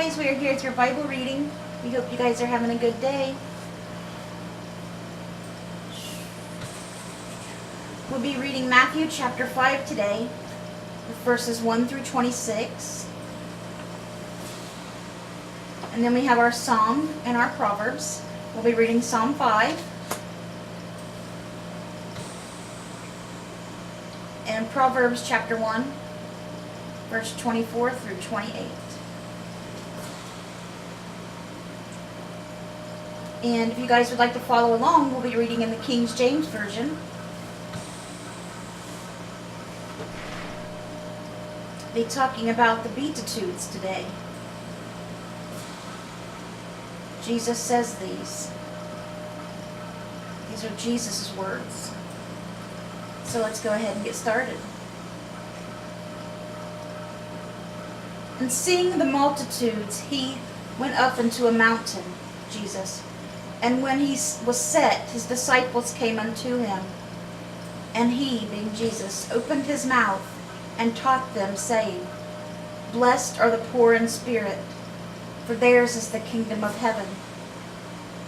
guys, we are here with your Bible reading. We hope you guys are having a good day. We'll be reading Matthew chapter 5 today, verses 1 through 26. And then we have our Psalm and our Proverbs. We'll be reading Psalm 5 and Proverbs chapter 1, verse 24 through 28. And if you guys would like to follow along, we'll be reading in the King James Version. We'll be talking about the Beatitudes today. Jesus says these. These are Jesus' words. So let's go ahead and get started. And seeing the multitudes, he went up into a mountain, Jesus. And when he was set, his disciples came unto him. And he, being Jesus, opened his mouth and taught them, saying, Blessed are the poor in spirit, for theirs is the kingdom of heaven.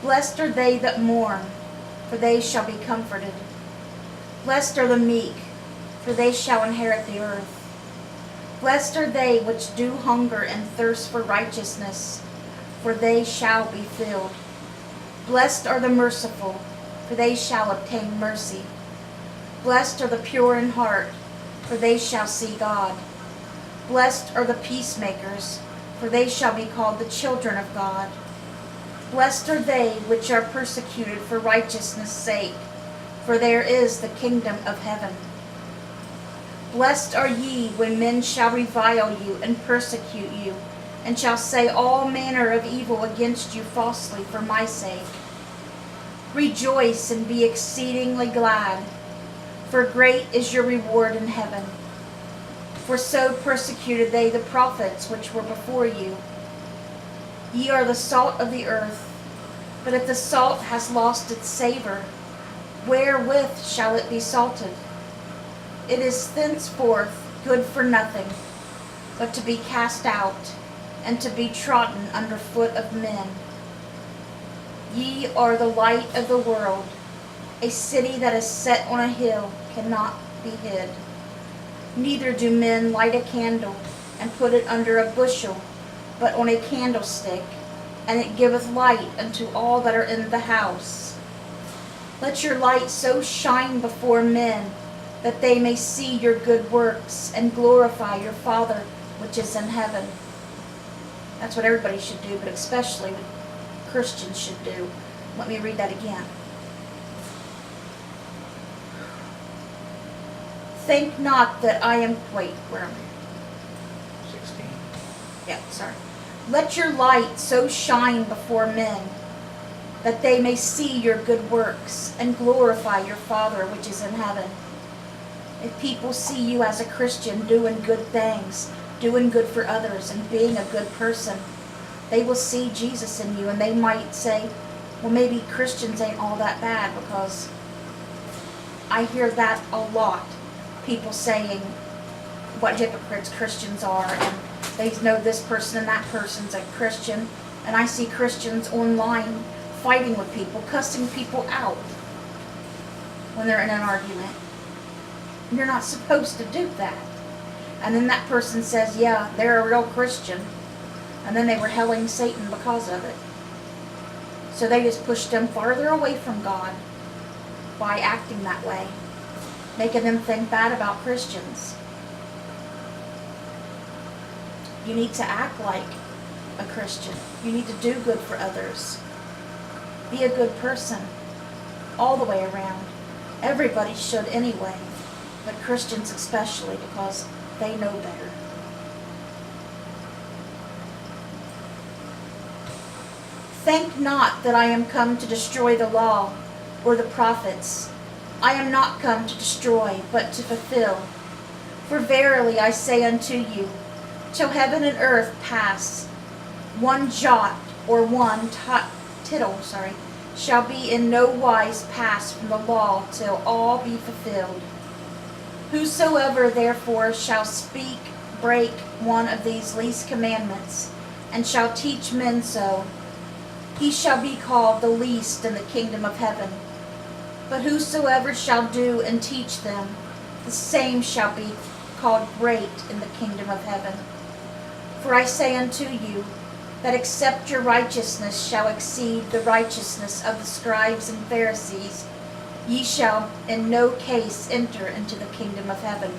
Blessed are they that mourn, for they shall be comforted. Blessed are the meek, for they shall inherit the earth. Blessed are they which do hunger and thirst for righteousness, for they shall be filled. Blessed are the merciful, for they shall obtain mercy. Blessed are the pure in heart, for they shall see God. Blessed are the peacemakers, for they shall be called the children of God. Blessed are they which are persecuted for righteousness' sake, for there is the kingdom of heaven. Blessed are ye when men shall revile you and persecute you, and shall say all manner of evil against you falsely for my sake. Rejoice and be exceedingly glad, for great is your reward in heaven. For so persecuted they the prophets which were before you. Ye are the salt of the earth, but if the salt has lost its savor, wherewith shall it be salted? It is thenceforth good for nothing, but to be cast out, and to be trodden under foot of men. Ye are the light of the world. A city that is set on a hill cannot be hid. Neither do men light a candle and put it under a bushel, but on a candlestick, and it giveth light unto all that are in the house. Let your light so shine before men, that they may see your good works and glorify your Father which is in heaven. That's what everybody should do, but especially what Christians should do. Let me read that again. Think not that I am... Wait, where am I? 16. Yeah, sorry. Let your light so shine before men, that they may see your good works and glorify your Father which is in heaven. If people see you as a Christian doing good things, doing good for others, and being a good person, they will see Jesus in you, and they might say, well, maybe Christians ain't all that bad, because I hear that a lot. People saying what hypocrites Christians are, and they know this person and that person's a Christian, and I see Christians online fighting with people, cussing people out when they're in an argument. You're not supposed to do that. And then that person says, yeah, they're a real Christian. And then they were helling Satan because of it. So they just pushed them farther away from God by acting that way, making them think bad about Christians. You need to act like a Christian. You need to do good for others. Be a good person all the way around. Everybody should anyway, but Christians especially, because they know better. Think not that I am come to destroy the law or the prophets. I am not come to destroy, but to fulfill. For verily I say unto you, till heaven and earth pass, one jot or one tittle shall be in no wise pass from the law till all be fulfilled. Whosoever therefore shall break one of these least commandments, and shall teach men so. He shall be called the least in the kingdom of heaven. But whosoever shall do and teach them, the same shall be called great in the kingdom of heaven. For I say unto you, that except your righteousness shall exceed the righteousness of the scribes and Pharisees, ye shall in no case enter into the kingdom of heaven.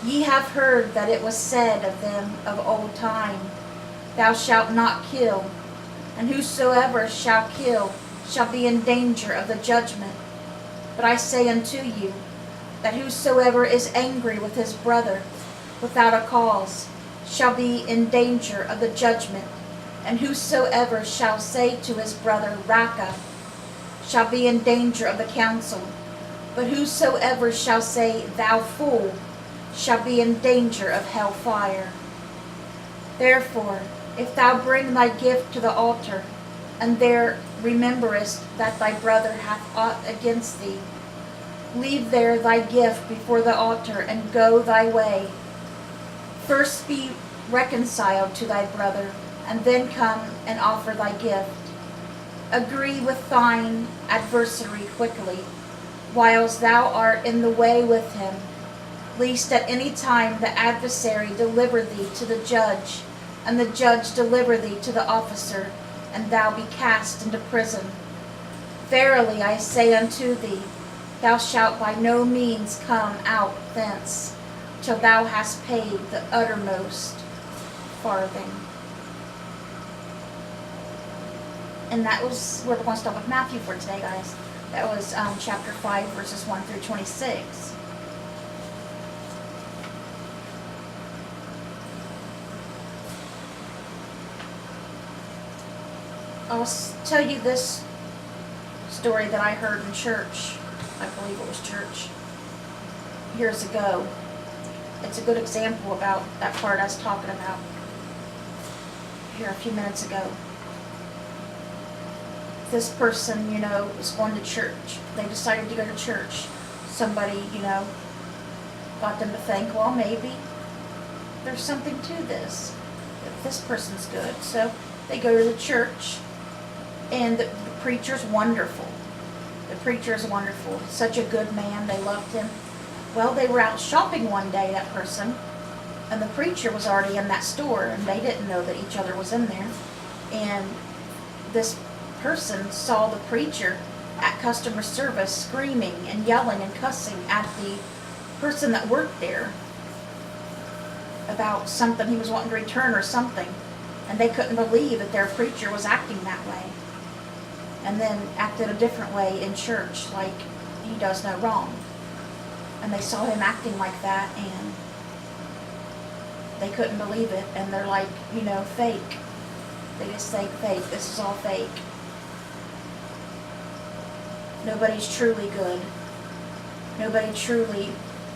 Ye have heard that it was said of them of old time, Thou shalt not kill, and whosoever shall kill shall be in danger of the judgment. But I say unto you, that whosoever is angry with his brother without a cause shall be in danger of the judgment, and whosoever shall say to his brother, Raca, shall be in danger of the council. But whosoever shall say, Thou fool, shall be in danger of hell fire. Therefore, if thou bring thy gift to the altar, and there rememberest that thy brother hath aught against thee, leave there thy gift before the altar, and go thy way. First be reconciled to thy brother, and then come and offer thy gift. Agree with thine adversary quickly, whiles thou art in the way with him, lest at any time the adversary deliver thee to the judge, and the judge deliver thee to the officer, and thou be cast into prison. Verily I say unto thee, thou shalt by no means come out thence, till thou hast paid the uttermost farthing. And that was where we're going to stop with Matthew for today, guys. That was chapter 5, verses 1 through 26. I'll tell you this story that I heard in church. I believe it was church years ago. It's a good example about that part I was talking about here a few minutes ago. This person, was going to church. They decided to go to church. Somebody, got them to think, well, maybe there's something to this. If this person's good. So they go to the church, and the preacher's wonderful. The preacher is wonderful. Such a good man. They loved him. Well, they were out shopping one day, that person, and the preacher was already in that store, and they didn't know that each other was in there. And this person saw the preacher at customer service screaming and yelling and cussing at the person that worked there about something he was wanting to return or something. And they couldn't believe that their preacher was acting that way. And then acted a different way in church, like he does no wrong. And they saw him acting like that, and they couldn't believe it. And they're like, fake. They just say fake. This is all fake. Nobody's truly good. Nobody truly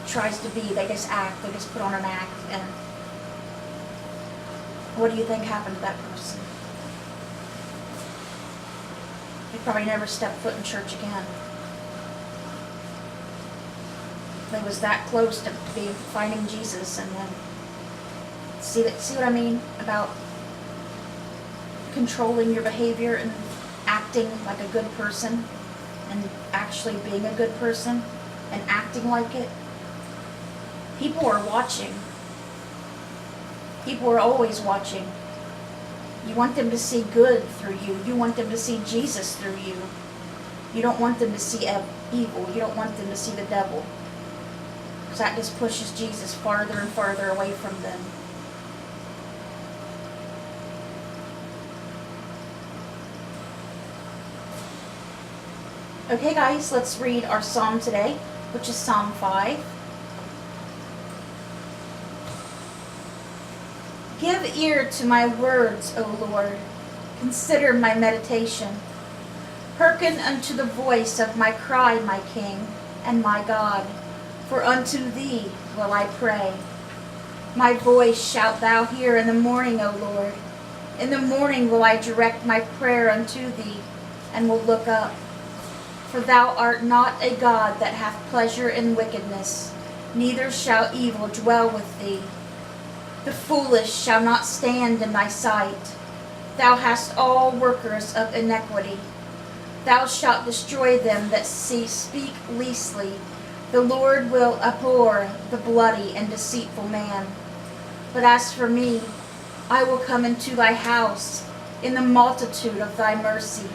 tries to be. They just act. They just put on an act. And what do you think happened to that person? They probably never stepped foot in church again. They was that close to finding Jesus, and then see what I mean about controlling your behavior and acting like a good person, and actually being a good person and acting like it. People are watching. People are always watching. You want them to see good through you. You want them to see Jesus through you. You don't want them to see evil. You don't want them to see the devil. Because that just pushes Jesus farther and farther away from them. Okay, guys, let's read our psalm today, which is Psalm 5. Give ear to my words, O Lord. Consider my meditation. Hearken unto the voice of my cry, my King and my God. For unto thee will I pray. My voice shalt thou hear in the morning, O Lord. In the morning will I direct my prayer unto thee, and will look up. For thou art not a God that hath pleasure in wickedness, neither shall evil dwell with thee. The foolish shall not stand in thy sight. Thou hast all workers of iniquity. Thou shalt destroy them that speak leasly. The Lord will abhor the bloody and deceitful man. But as for me, I will come into thy house in the multitude of thy mercy,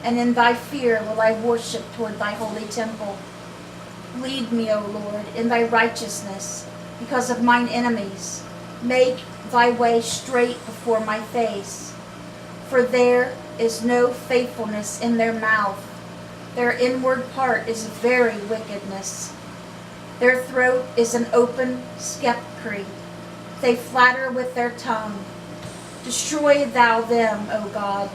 and in thy fear will I worship toward thy holy temple. Lead me, O Lord, in thy righteousness, because of mine enemies. Make thy way straight before my face. For there is no faithfulness in their mouth. Their inward part is very wickedness. Their throat is an open sepulchre. They flatter with their tongue. Destroy thou them, O God.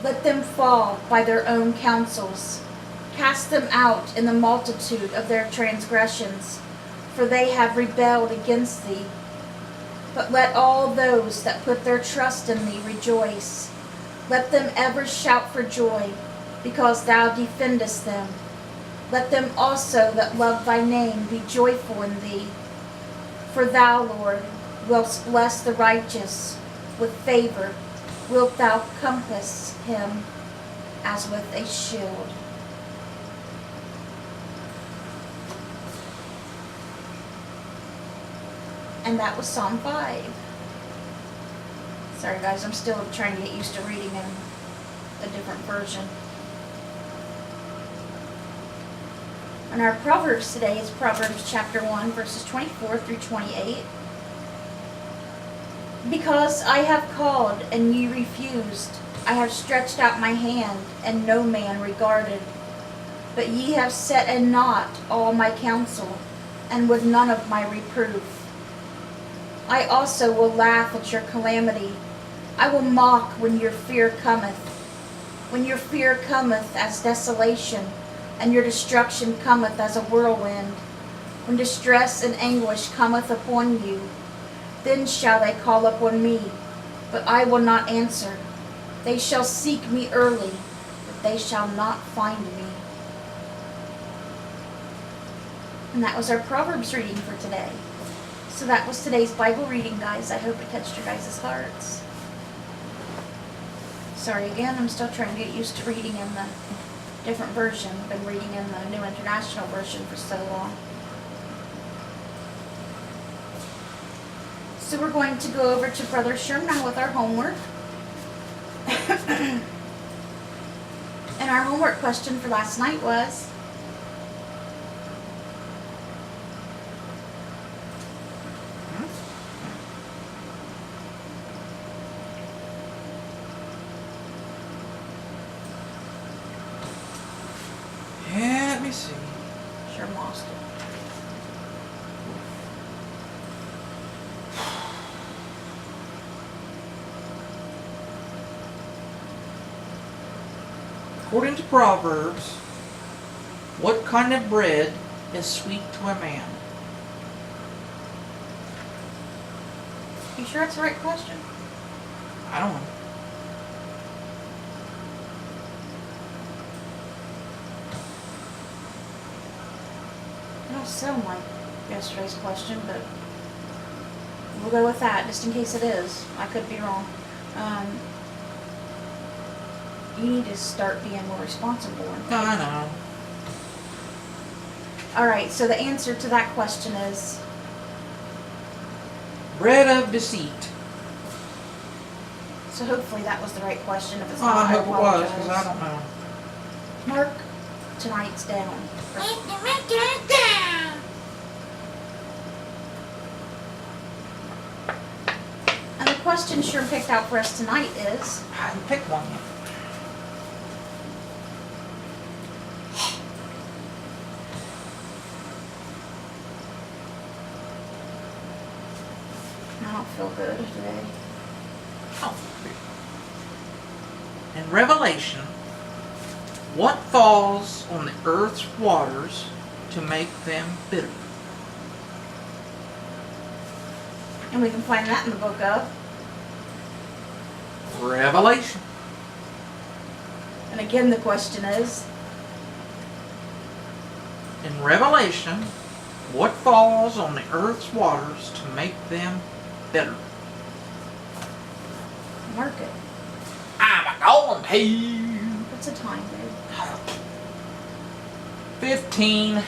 Let them fall by their own counsels. Cast them out in the multitude of their transgressions, for they have rebelled against thee. But let all those that put their trust in thee rejoice. Let them ever shout for joy, because thou defendest them. Let them also that love thy name be joyful in thee. For thou, Lord, wilt bless the righteous with favor. Wilt thou compass him as with a shield. And that was Psalm 5. Sorry guys, I'm still trying to get used to reading in a different version. And our Proverbs today is Proverbs chapter 1, verses 24 through 28. Because I have called and ye refused, I have stretched out my hand and no man regarded. But ye have set at naught all my counsel, and would none of my reproof. I also will laugh at your calamity. I will mock when your fear cometh. When your fear cometh as desolation, and your destruction cometh as a whirlwind. When distress and anguish cometh upon you, then shall they call upon me, but I will not answer. They shall seek me early, but they shall not find me. And that was our Proverbs reading for today. So that was today's Bible reading, guys. I hope it touched your guys' hearts. Sorry again, I'm still trying to get used to reading in the different version. I've been reading in the New International Version for so long. So we're going to go over to Brother Sherm now with our homework. And our homework question for last night was, let me see. Sherm lost it. According to Proverbs, what kind of bread is sweet to a man? You sure that's the right question? I don't know. It don't sound like yesterday's question, but we'll go with that, just in case it is. I could be wrong. You need to start being more responsible. No, I know. Alright, so the answer to that question is, Bread of deceit. so hopefully that was the right question. If it's Oh, not, I hope it was, apologize. because I don't know. Mark tonight's down. And the question Sherm picked out for us tonight is, I haven't picked one yet. I don't feel good today. Oh. In Revelation, what falls on the earth's waters to make them bitter? And we can find that in the book of. Revelation. And again, the question is, In Revelation, what falls on the earth's waters to make them better. Mark it. I'm going to. What's the time, babe? 15.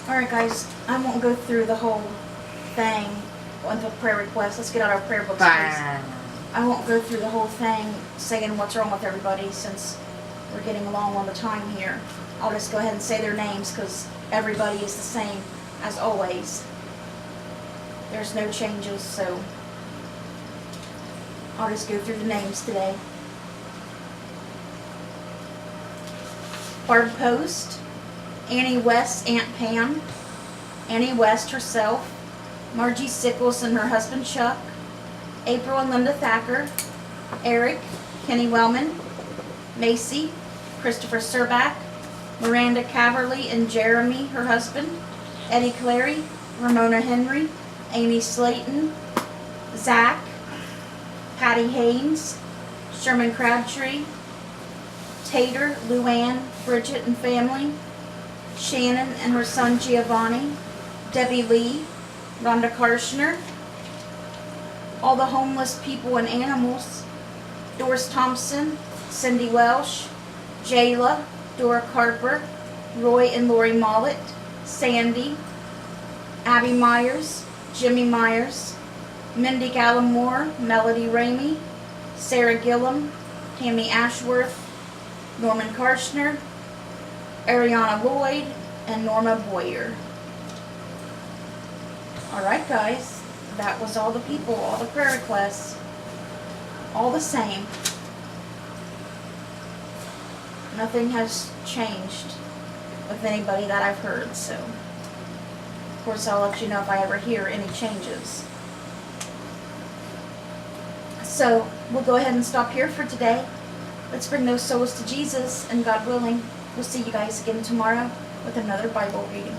Alright, guys. I won't go through the whole thing with the prayer request. Let's get out our prayer books, please. Bang. I won't go through the whole thing saying what's wrong with everybody since we're getting along on the time here. I'll just go ahead and say their names because everybody is the same as always. There's no changes, so I'll just go through the names today. Barb Post, Annie West's Aunt Pam, Annie West herself, Margie Sickles and her husband Chuck, April and Linda Thacker, Eric, Kenny Wellman, Macy, Christopher Serback, Miranda Caverly and Jeremy, her husband, Eddie Clary, Ramona Henry, Amy Slayton, Zach, Patty Haynes, Sherman Crabtree, Tater, Luann, Bridget and family, Shannon and her son Giovanni, Debbie Lee, Rhonda Karshner, all the homeless people and animals, Doris Thompson, Cindy Welsh, Jayla, Dora Carper, Roy and Lori Mollett, Sandy, Abby Myers, Jimmy Myers, Mindy Gallimore, Melody Ramey, Sarah Gillum, Tammy Ashworth, Norman Karshner, Ariana Lloyd, and Norma Boyer. Alright guys, that was all the people, all the prayer requests, all the same. Nothing has changed with anybody that I've heard, so of course I'll let you know if I ever hear any changes. So we'll go ahead and stop here for today. Let's bring those souls to Jesus, and God willing, we'll see you guys again tomorrow with another Bible reading.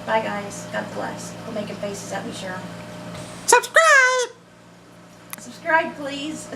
Bye guys. God bless. Quit making faces at me, Sharon. Subscribe! Subscribe, please.